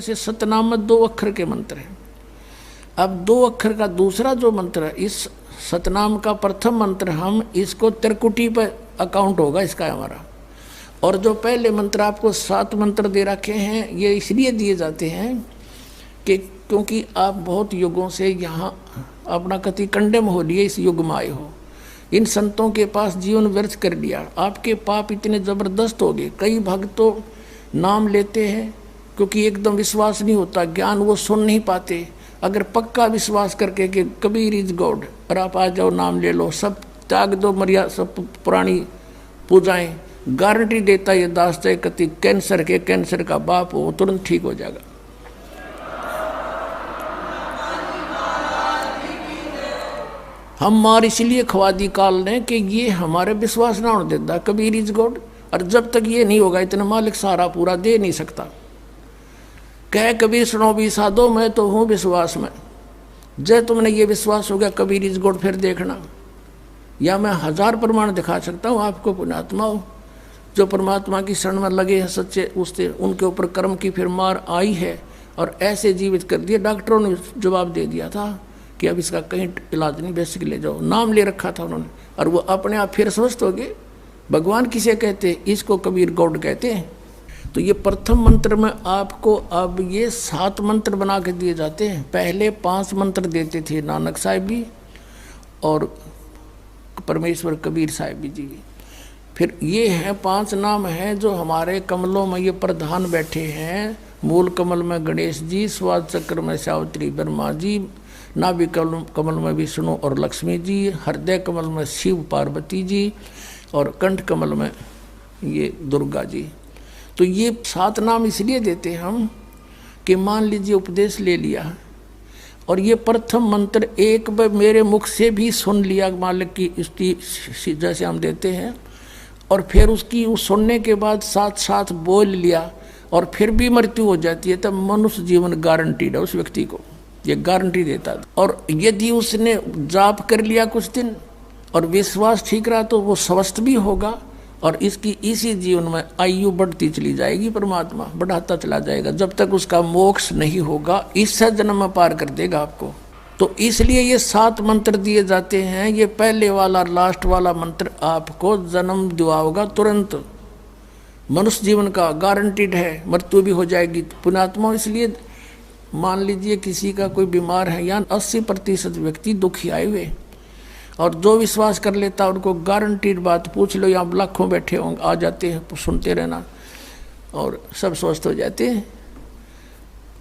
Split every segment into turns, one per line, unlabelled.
से सतनाम में 2 अक्षर के मंत्र हैं। अब 2 अक्षर का दूसरा जो मंत्र है, इस सतनाम का प्रथम मंत्र हम इसको त्रिकुटी पर अकाउंट होगा इसका हमारा। और जो पहले मंत्र आपको 7 मंत्र दे रखे हैं, ये इसलिए दिए जाते हैं कि क्योंकि आप बहुत युगों से यहाँ अपना कति कंडेम हो लिए, इस युग में आए हो, इन संतों के पास जीवन व्यर्थ कर लिया, आपके पाप इतने ज़बरदस्त हो गए। कई भक्त तो नाम लेते हैं क्योंकि एकदम विश्वास नहीं होता, ज्ञान वो सुन नहीं पाते। अगर पक्का विश्वास करके कि कबीर इज गॉड और आप आ जाओ नाम ले लो, सब त्याग दो, मर्यादा सब पुरानी पूजाएं, गारंटी देता ये दास है कति कैंसर का बाप हो तुरंत ठीक हो जाएगा। हम मार इसलिए खवा दी काल ने कि ये हमारे विश्वास ना होने देता कबीर इज गॉड, और जब तक ये नहीं होगा इतना मालिक सारा पूरा दे नहीं सकता। कह कबीर सुनो भी साधो, मैं तो हूँ विश्वास में। जय तुमने ये विश्वास हो गया कबीर इज गॉड, फिर देखना, या मैं 1000 प्रमाण दिखा सकता हूँ आपको। पुण्यात्मा हो जो परमात्मा की शरण में लगे हैं सच्चे, उससे उनके ऊपर कर्म की फिर मार आई है और ऐसे जीवित कर दिया। डॉक्टरों ने जवाब दे दिया था कि अब इसका कहीं इलाज नहीं, बेसिक ले जाओ, नाम ले रखा था उन्होंने, और वो अपने आप फिर स्वस्थ हो गए। भगवान किसे कहते हैं? इसको कबीर गॉड कहते हैं। तो ये प्रथम मंत्र में आपको अब ये 7 मंत्र बना के दिए जाते हैं। पहले 5 मंत्र देते थे नानक साहिब भी और परमेश्वर कबीर साहिब जी भी। फिर ये हैं 5 नाम हैं जो हमारे कमलों में ये प्रधान बैठे हैं। मूल कमल में गणेश जी, स्वाद चक्र में सावित्री ब्रह्मा जी, नाभि कमल में विष्णु और लक्ष्मी जी, हृदय कमल में शिव पार्वती जी, और कंठ कमल में ये दुर्गा जी। तो ये 7 नाम इसलिए देते हम कि मान लीजिए उपदेश ले लिया और ये प्रथम मंत्र एक बार मेरे मुख से भी सुन लिया मालिक की स्तुति जैसे हम देते हैं, और फिर उसकी उस सुनने के बाद साथ साथ बोल लिया और फिर भी मृत्यु हो जाती है, तब मनुष्य जीवन गारंटीड है उस व्यक्ति को, ये गारंटी देता है। और यदि उसने जाप कर लिया कुछ दिन और विश्वास ठीक रहा तो वो स्वस्थ भी होगा, और इसकी इसी जीवन में आयु बढ़ती चली जाएगी, परमात्मा बढ़ाता चला जाएगा जब तक उसका मोक्ष नहीं होगा, इस जन्म में पार कर देगा आपको। तो इसलिए ये 7 मंत्र दिए जाते हैं। ये पहले वाला लास्ट वाला मंत्र आपको जन्म दिवाओगा तुरंत, मनुष्य जीवन का गारंटीड है, मृत्यु भी हो जाएगी। पुण्यात्मा इसलिए मान लीजिए किसी का कोई बीमार है, या 80% व्यक्ति दुखी आए हुए, और जो विश्वास कर लेता है उनको गारंटीड बात पूछ लो, यहाँ लाखों बैठे होंगे, आ जाते हैं, सुनते रहना और सब स्वस्थ हो जाते हैं।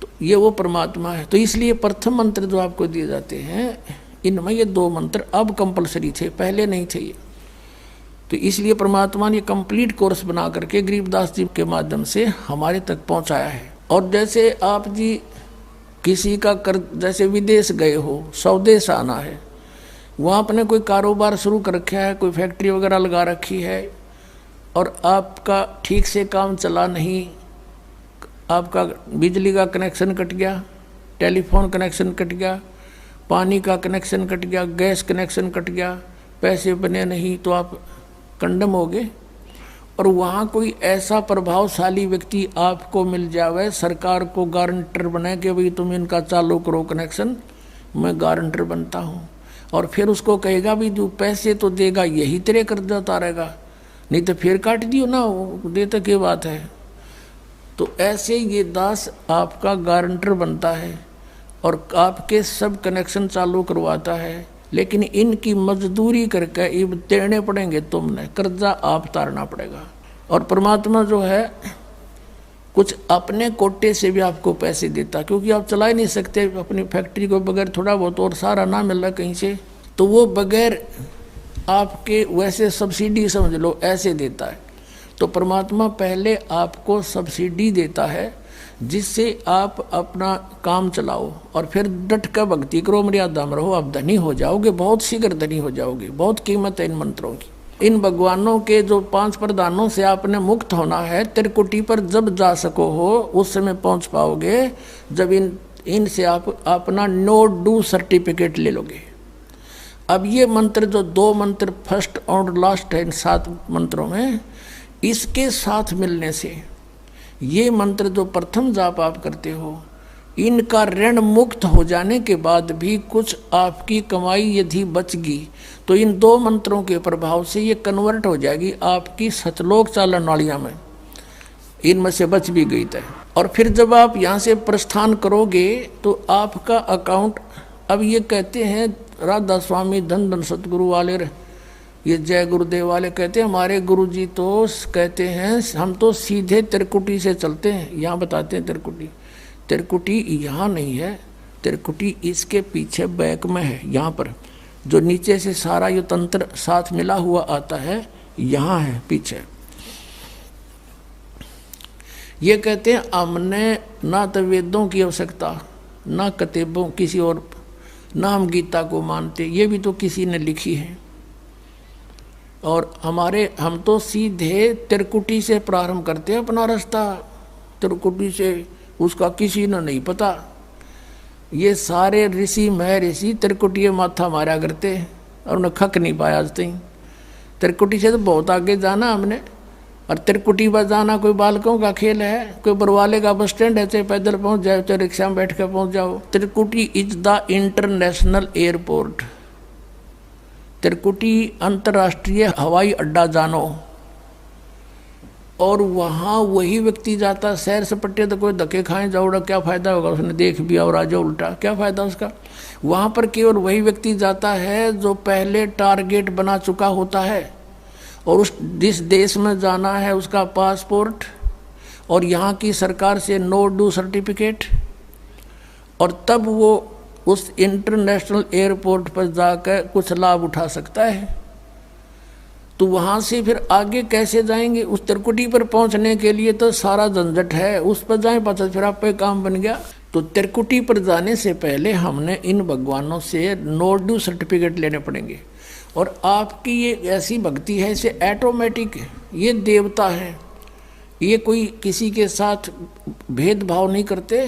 तो ये वो परमात्मा है। तो इसलिए प्रथम मंत्र जो आपको दिए जाते हैं, इनमें ये 2 मंत्र अब कंपलसरी थे, पहले नहीं थे ये। तो इसलिए परमात्मा ने कंप्लीट कोर्स बना करके गरीबदास जी के माध्यम से हमारे तक पहुँचाया है। और जैसे आप जी किसी का कर, जैसे विदेश गए हो, स्वदेश आना है, वहाँ अपने कोई कारोबार शुरू कर रखा है, कोई फैक्ट्री वगैरह लगा रखी है, और आपका ठीक से काम चला नहीं, आपका बिजली का कनेक्शन कट गया, टेलीफोन कनेक्शन कट गया, पानी का कनेक्शन कट गया, गैस कनेक्शन कट गया, पैसे बने नहीं, तो आप कंडम हो गए। और वहाँ कोई ऐसा प्रभावशाली व्यक्ति आपको मिल जावे, सरकार को गारंटर बने कि भाई तुम इनका चालू करो कनेक्शन, मैं गारंटर बनता हूँ, और फिर उसको कहेगा भी जो पैसे तो देगा यही तेरे कर्जा उतारेगा, नहीं तो फिर काट दियो ना, देते क्या बात है। तो ऐसे ये दास आपका गारंटर बनता है और आपके सब कनेक्शन चालू करवाता है, लेकिन इनकी मजदूरी करके ये देने पड़ेंगे, तुमने कर्जा आप उतारना पड़ेगा। और परमात्मा जो है कुछ अपने कोटे से भी आपको पैसे देता, क्योंकि आप चला ही नहीं सकते अपनी फैक्ट्री को बगैर थोड़ा बहुत, और सारा ना मिल रहा कहीं से, तो वो बगैर आपके वैसे सब्सिडी समझ लो ऐसे देता है। तो परमात्मा पहले आपको सब्सिडी देता है जिससे आप अपना काम चलाओ, और फिर डट कर भक्ति करो, मर्यादा में रहो, आप धनी हो जाओगे, बहुत शीघ्र धनी हो जाओगे। बहुत कीमत है इन मंत्रों की। इन भगवानों के जो 5 प्रधानों से आपने मुक्त होना है, त्रिकुटी पर जब जा सको हो उस समय पहुंच पाओगे जब इनसे आप अपना नो डू सर्टिफिकेट ले लोगे। अब ये मंत्र जो 2 मंत्र फर्स्ट और लास्ट है इन 7 मंत्रों में, इसके साथ मिलने से ये मंत्र जो प्रथम जाप आप करते हो, इनका ऋण मुक्त हो जाने के बाद भी कुछ आपकी कमाई यदि बच गई तो इन 2 मंत्रों के प्रभाव से ये कन्वर्ट हो जाएगी आपकी सतलोक चालन नालियाँ में, इनमें से बच भी गई तय। और फिर जब आप यहाँ से प्रस्थान करोगे तो आपका अकाउंट, अब ये कहते हैं राधा स्वामी धन धन सतगुरु वाले, ये जय गुरुदेव वाले कहते हैं, हमारे गुरुजी तो कहते हैं हम तो सीधे तिरकुटी से चलते हैं। यहाँ बताते हैं तिरकुटी यहाँ नहीं है, तिरकुटी इसके पीछे बैक में है, यहाँ पर जो नीचे से सारा ये तंत्र साथ मिला हुआ आता है, यहाँ है पीछे। ये कहते हैं हमने ना तो वेदों की आवश्यकता, ना किताबों किसी और, ना हम गीता को मानते, ये भी तो किसी ने लिखी है। और हम तो सीधे तिरकुटी से प्रारंभ करते हैं अपना रास्ता, तिरकुटी से, उसका किसी ने नहीं पता। ये सारे ऋषि महर्षि तिरकुटी माथा मारा करते और उन्हें खक नहीं पाया आज तक। तिरकुटी से तो बहुत आगे जाना हमने, और तिरकुटी बजाना कोई बालकों का खेल है, कोई बरवाले का बस स्टैंड है, चाहे पैदल पहुंच जाओ चाहे रिक्शा में बैठ कर पहुंच जाओ। तिरकुटी इज द इंटरनेशनल एयरपोर्ट, तिरकुटी अंतर्राष्ट्रीय हवाई अड्डा जानो। और वहाँ वही व्यक्ति जाता, सैर सपट्टे तो कोई धक्के खाएं जाओड़ा, क्या फ़ायदा होगा, उसने देख भी और आ जाओ उल्टा, क्या फ़ायदा उसका। वहाँ पर केवल वही व्यक्ति जाता है जो पहले टारगेट बना चुका होता है, और जिस देश में जाना है उसका पासपोर्ट और यहाँ की सरकार से नो ड्यू सर्टिफिकेट, और तब वो उस इंटरनेशनल एयरपोर्ट पर जाकर कुछ लाभ उठा सकता है। तो वहाँ से फिर आगे कैसे जाएंगे, उस तिरकुटी पर पहुँचने के लिए तो सारा झंझट है, उस पर जाएं पता फिर आप पे काम बन गया। तो तिरकुटी पर जाने से पहले हमने इन भगवानों से नो ड्यू सर्टिफिकेट लेने पड़ेंगे। और आपकी ये ऐसी भक्ति है, इसे ऑटोमेटिक, ये देवता है, ये कोई किसी के साथ भेदभाव नहीं करते,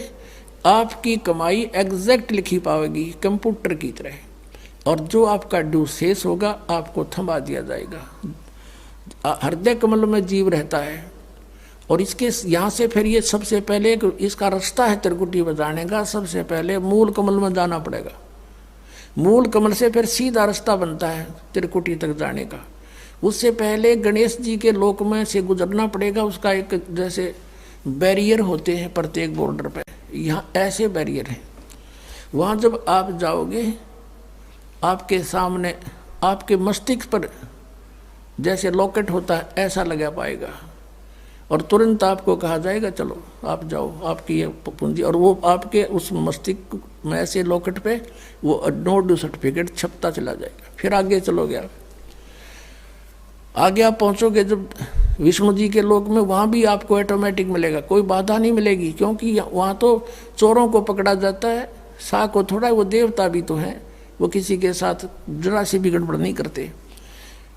आपकी कमाई एग्जैक्ट लिखी पाएगी कंप्यूटर की तरह, और जो आपका ड्यू शेष होगा आपको थमा दिया जाएगा। हृदय कमल में जीव रहता है, और इसके यहाँ से फिर ये सबसे पहले इसका रास्ता है तिरकुटी बजाने का, सबसे पहले मूल कमल में जाना पड़ेगा। मूल कमल से फिर सीधा रास्ता बनता है तिरकुटी तक जाने का। उससे पहले गणेश जी के लोक में से गुजरना पड़ेगा, उसका एक जैसे बैरियर होते हैं प्रत्येक बॉर्डर पे, यहाँ ऐसे बैरियर हैं। वहाँ जब आप जाओगे आपके सामने आपके मस्तिष्क पर जैसे लॉकेट होता है ऐसा लगा पाएगा, और तुरंत आपको कहा जाएगा चलो आप जाओ, आपकी ये पूंजी, और वो आपके उस मस्तिष्क में ऐसे लॉकेट पे वो नो ड्यू सर्टिफिकेट छपता चला जाएगा। फिर आगे चलोगे आप, आगे आप पहुँचोगे जब विष्णु जी के लोक में, वहाँ भी आपको ऑटोमेटिक मिलेगा, कोई बाधा नहीं मिलेगी, क्योंकि वहाँ तो चोरों को पकड़ा जाता है, सा को थोड़ा, वो देवता भी तो हैं, वो किसी के साथ जरा सी भी गड़बड़ नहीं करते।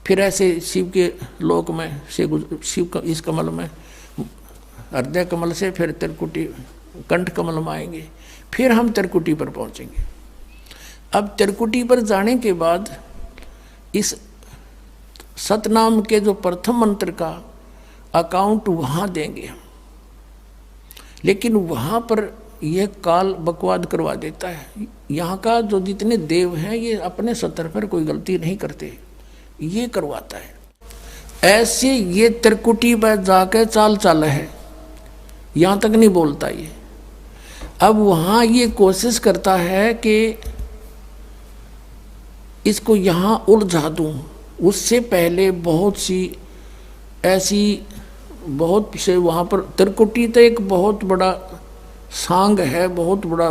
फिर ऐसे शिव के लोक में से शिव का इस कमल में, हृदय कमल से फिर तिरकुटी कंठ कमल में आएंगे, फिर हम तिरकुटी पर पहुंचेंगे। अब तिरकुटी पर जाने के बाद इस सतनाम के जो प्रथम मंत्र का अकाउंट वहाँ देंगे हम, लेकिन वहाँ पर यह काल बकवाद करवा देता है। यहाँ का जो जितने देव हैं ये अपने सतर पर कोई गलती नहीं करते, ये करवाता है। ऐसे ये तिरकुटी पर जाकर चाल चाल है, यहाँ तक नहीं बोलता ये। अब वहाँ ये कोशिश करता है कि इसको यहाँ उलझा दूँ, उससे पहले बहुत सी ऐसी बहुत से वहाँ पर तिरकुटी तो एक बहुत बड़ा सांग है, बहुत बड़ा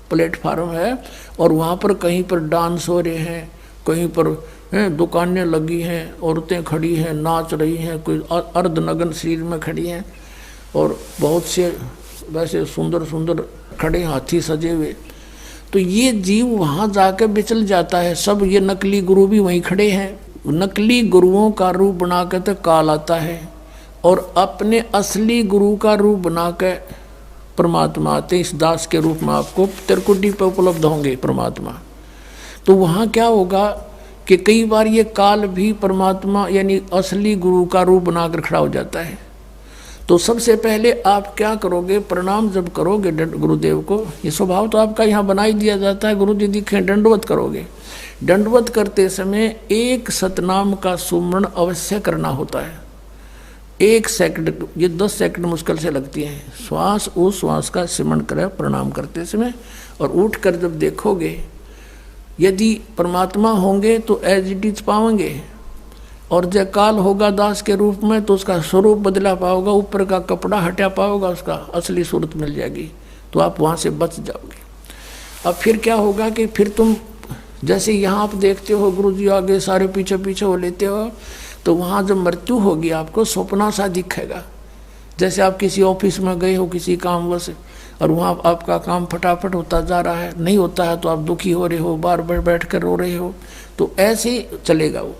प्लेटफार्म है, और वहाँ पर कहीं पर डांस हो रहे हैं, कहीं पर दुकानें लगी हैं, औरतें खड़ी हैं नाच रही हैं, कोई अर्धनग्न शरीर में खड़ी हैं, और बहुत से वैसे सुंदर सुंदर खड़े हाथी सजे हुए। तो ये जीव वहाँ जाकर बिचल जाता है। सब ये नकली गुरु भी वहीं खड़े हैं, नकली गुरुओं का रूप बना कर तो काल आता है, और अपने असली गुरु का रूप बना कर परमात्मा आते। इस दास के रूप में आपको तिरकुटी पर उपलब्ध होंगे परमात्मा। तो वहाँ क्या होगा कि कई बार ये काल भी परमात्मा यानी असली गुरु का रूप बनाकर खड़ा हो जाता है। तो सबसे पहले आप क्या करोगे, प्रणाम जब करोगे गुरुदेव को, ये स्वभाव तो आपका यहाँ बना ही दिया जाता है, गुरु जी दिखे दंडवत करोगे। दंडवत करते समय एक सतनाम का सुमरण अवश्य करना होता है। 1 सेकंड, ये 10 सेकंड मुश्किल से लगती हैं, श्वास उस श्वास का सिमरण करें प्रणाम करते समय। और उठकर जब देखोगे, यदि परमात्मा होंगे तो एज इट इज पाओगे, और जय काल होगा दास के रूप में तो उसका स्वरूप बदला पाओगा, ऊपर का कपड़ा हटा पाओगा, उसका असली सूरत मिल जाएगी, तो आप वहाँ से बच जाओगे। अब फिर क्या होगा कि फिर तुम जैसे यहाँ आप देखते हो गुरु जी आगे सारे पीछे पीछे हो लेते हो, तो वहाँ जब मृत्यु होगी आपको सपना सा दिखेगा। जैसे आप किसी ऑफिस में गए हो किसी कामवश, और वहाँ आपका काम फटाफट होता जा रहा है, नहीं होता है तो आप दुखी हो रहे हो, बार बार बैठ कर रो रहे हो, तो ऐसे ही चलेगा वो।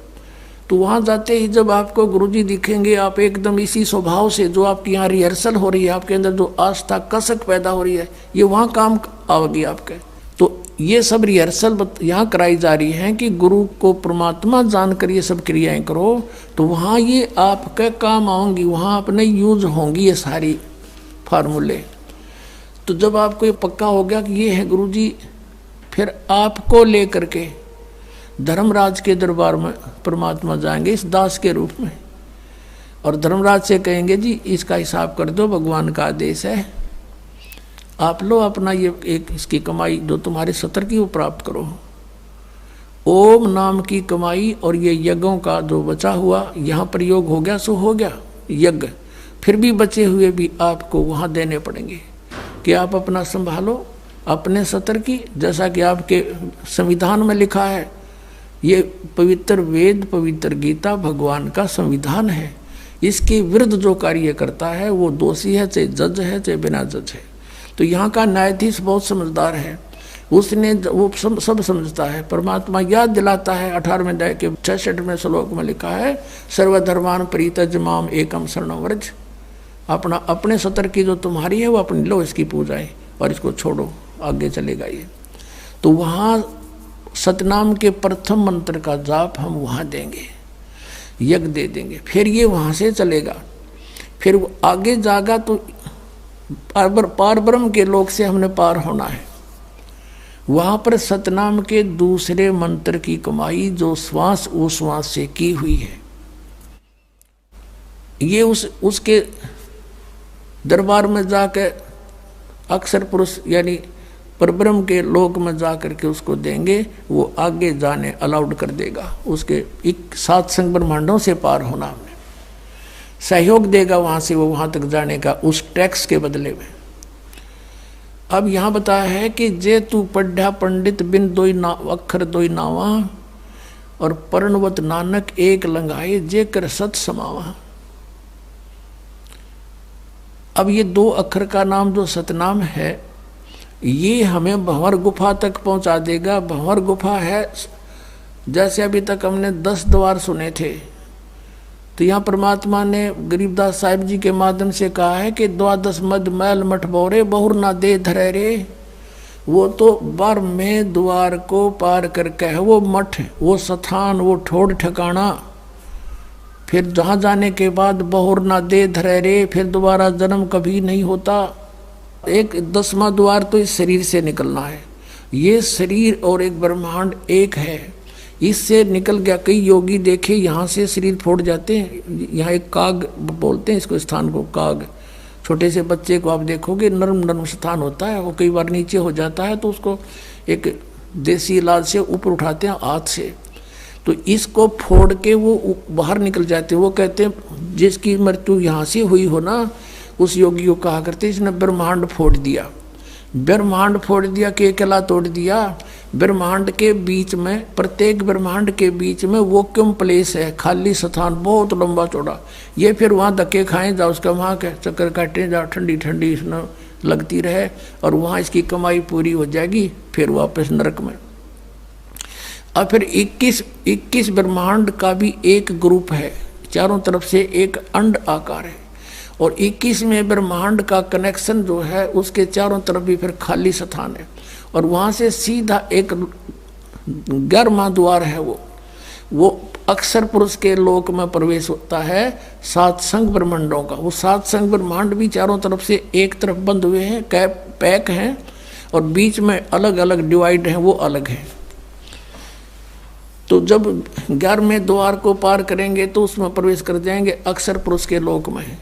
तो वहाँ जाते ही जब आपको गुरुजी दिखेंगे, आप एकदम इसी स्वभाव से, जो आपकी यहाँ रिहर्सल हो रही है, आपके अंदर जो आस्था कसक पैदा हो रही है, ये वहाँ काम आवेगी आपके। तो ये सब रिहर्सल यहाँ कराई जा रही है कि गुरु को परमात्मा जानकर ये सब क्रियाएं करो, तो वहाँ ये आपके काम आऊँगी, वहाँ अपने यूज होंगी ये सारी फार्मूले। तो जब आपको ये पक्का हो गया कि ये है गुरुजी, फिर आपको लेकर के धर्मराज के दरबार में परमात्मा जाएंगे इस दास के रूप में, और धर्मराज से कहेंगे जी इसका हिसाब कर दो, भगवान का आदेश है, आप लो अपना ये एक इसकी कमाई जो तुम्हारे सतर की वो प्राप्त करो। ओम नाम की कमाई और ये यज्ञों का जो बचा हुआ यहाँ प्रयोग हो गया सो हो गया यज्ञ, फिर भी बचे हुए भी आपको वहाँ देने पड़ेंगे कि आप अपना संभालो अपने सतर की। जैसा कि आपके संविधान में लिखा है, ये पवित्र वेद पवित्र गीता भगवान का संविधान है, इसके विरुद्ध जो कार्य करता है वो दोषी है, चाहे जज है चाहे बिना जज है। तो यहाँ का न्यायाधीश बहुत समझदार है, उसने वो सब समझता है। परमात्मा याद दिलाता है 18वें अध्याय के 66वें श्लोक में लिखा है, सर्वधर्मान परित्यज माम एकम शरणं व्रज। अपना अपने सतर की जो तुम्हारी है वो अपनी लो, इसकी पूजाएं और इसको छोड़ो, आगे चलेगा ये। तो वहाँ सतनाम के प्रथम मंत्र का जाप हम वहाँ देंगे, यज्ञ दे देंगे, फिर ये वहाँ से चलेगा, फिर वो आगे जागा तो पार ब्रह्म के लोक से हमने पार होना है। वहाँ पर सतनाम के दूसरे मंत्र की कमाई जो श्वास उश्वास से की हुई है, ये उसके दरबार में जाकर अक्षर पुरुष यानी परब्रह्म के लोक में जा करके उसको देंगे, वो आगे जाने अलाउड कर देगा, उसके 7 संग ब्रह्मांडों से पार होना हमने सहयोग देगा वहाँ से वो वहाँ तक जाने का उस टैक्स के बदले में। अब यहाँ बताया है कि जे तू पढ़ा पंडित बिन दोई ना अक्षर दोई नावा, और पर्णवत नानक एक लंघाए जे कर सत समावा। अब ये 2 अक्षर का नाम जो सतनाम है, ये हमें भंवर गुफा तक पहुंचा देगा। भंवर गुफा है, जैसे अभी तक हमने 10 द्वार सुने थे, तो यहाँ परमात्मा ने गरीबदास साहिब जी के माध्यम से कहा है कि 12 मद मैल मठ बोरे बहुर ना दे धरे रे। वो तो 12वें द्वार को पार करके है वो मठ, वो स्थान, वो ठोड़ ठिकाना, फिर जहाँ जाने के बाद बहुर ना दे धरे रे, फिर दोबारा जन्म कभी नहीं होता। एक 10वां द्वार तो इस शरीर से निकलना है, ये शरीर और एक ब्रह्मांड एक है, इससे निकल गया। कई योगी देखे यहाँ से शरीर फोड़ जाते हैं, यहाँ एक काग बोलते हैं इसको, स्थान को काग, छोटे से बच्चे को आप देखोगे नरम नरम स्थान होता है, वो कई बार नीचे हो जाता है तो उसको एक देसी इलाज से ऊपर उठाते हैं हाथ से, तो इसको फोड़ के वो बाहर निकल जाते हैं। वो कहते हैं जिसकी मृत्यु यहाँ से हुई हो ना, उस योगी को कहा करते इसने ब्रह्मांड फोड़ दिया। ब्रह्मांड फोड़ दिया कि अकेला तोड़ दिया। ब्रह्मांड के बीच में, प्रत्येक ब्रह्मांड के बीच में वैक्यूम प्लेस है, खाली स्थान बहुत लंबा चौड़ा। ये फिर वहाँ धक्के खाएं जाओ, उसका वहाँ के चक्कर काटें जाओ, ठंडी ठंडी इसमें लगती रहे, और वहाँ इसकी कमाई पूरी हो जाएगी, फिर वापस नरक में। और फिर 21 ब्रह्मांड का भी एक ग्रुप है, चारों तरफ से एक अंड आकार है, और 21वें ब्रह्मांड का कनेक्शन जो है उसके चारों तरफ भी फिर खाली स्थान है, और वहाँ से सीधा एक 11वां द्वार है, वो अक्षर पुरुष के लोक में प्रवेश होता है 7 संग ब्रह्मांडों का। वो 7 संग ब्रह्मांड भी चारों तरफ से एक तरफ बंद हुए हैं, पैक हैं, और बीच में अलग अलग डिवाइड हैं, वो अलग हैं। तो जब 11वें द्वार को पार करेंगे तो उसमें प्रवेश कर जाएंगे अक्षर पुरुष के लोक में।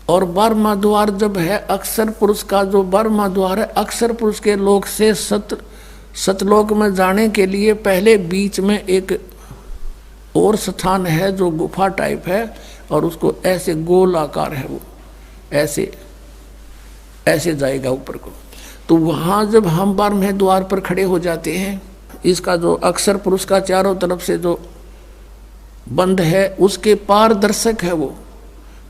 और 12वां द्वार जब है अक्षर पुरुष का, जो 12वां द्वार है अक्षर पुरुष के लोक से सतलोक में जाने के लिए पहले बीच में एक और स्थान है जो गुफा टाइप है, और उसको ऐसे गोल आकार है, वो ऐसे ऐसे जाएगा ऊपर को। तो वहाँ जब हम 12वें द्वार पर खड़े हो जाते हैं, इसका जो अक्षर पुरुष का चारों तरफ से जो बंद है उसके पारदर्शक है वो,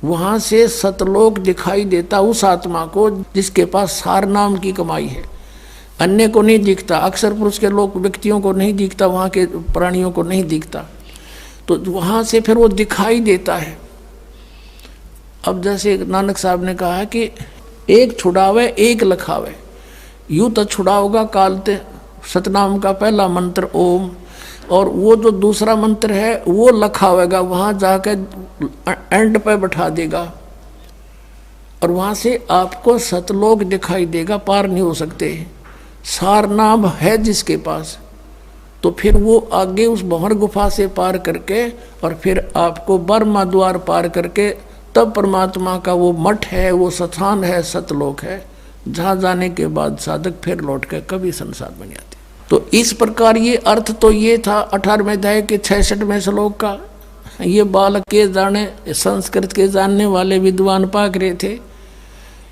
वहाँ से सतलोक दिखाई देता उस आत्मा को जिसके पास सार नाम की कमाई है। अन्य को नहीं दिखता, अक्षर पुरुष के लोग व्यक्तियों को नहीं दिखता, वहाँ के प्राणियों को नहीं दिखता, तो वहाँ से फिर वो दिखाई देता है। अब जैसे नानक साहब ने कहा है कि एक छुड़ावे एक लखावे, यूँ तो छुड़ाओगा कालते सतनाम का पहला मंत्र ओम, और वो जो दूसरा मंत्र है वो लखावेगा, वहाँ जाके एंड पे बैठा देगा, और वहाँ से आपको सतलोक दिखाई देगा, पार नहीं हो सकते। सार नाम है जिसके पास, तो फिर वो आगे उस भंवर गुफा से पार करके और फिर आपको 12वां द्वार पार करके तब परमात्मा का वो मठ है, वो स्थान है, सतलोक है, जहाँ जाने के बाद साधक फिर लौट कर कभी संसार बन जाते। तो इस प्रकार ये अर्थ तो ये था 18वें अध्याय के 66वें श्लोक का। ये बालक के जाने, संस्कृत के जानने वाले विद्वान पाक रहे थे,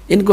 इनको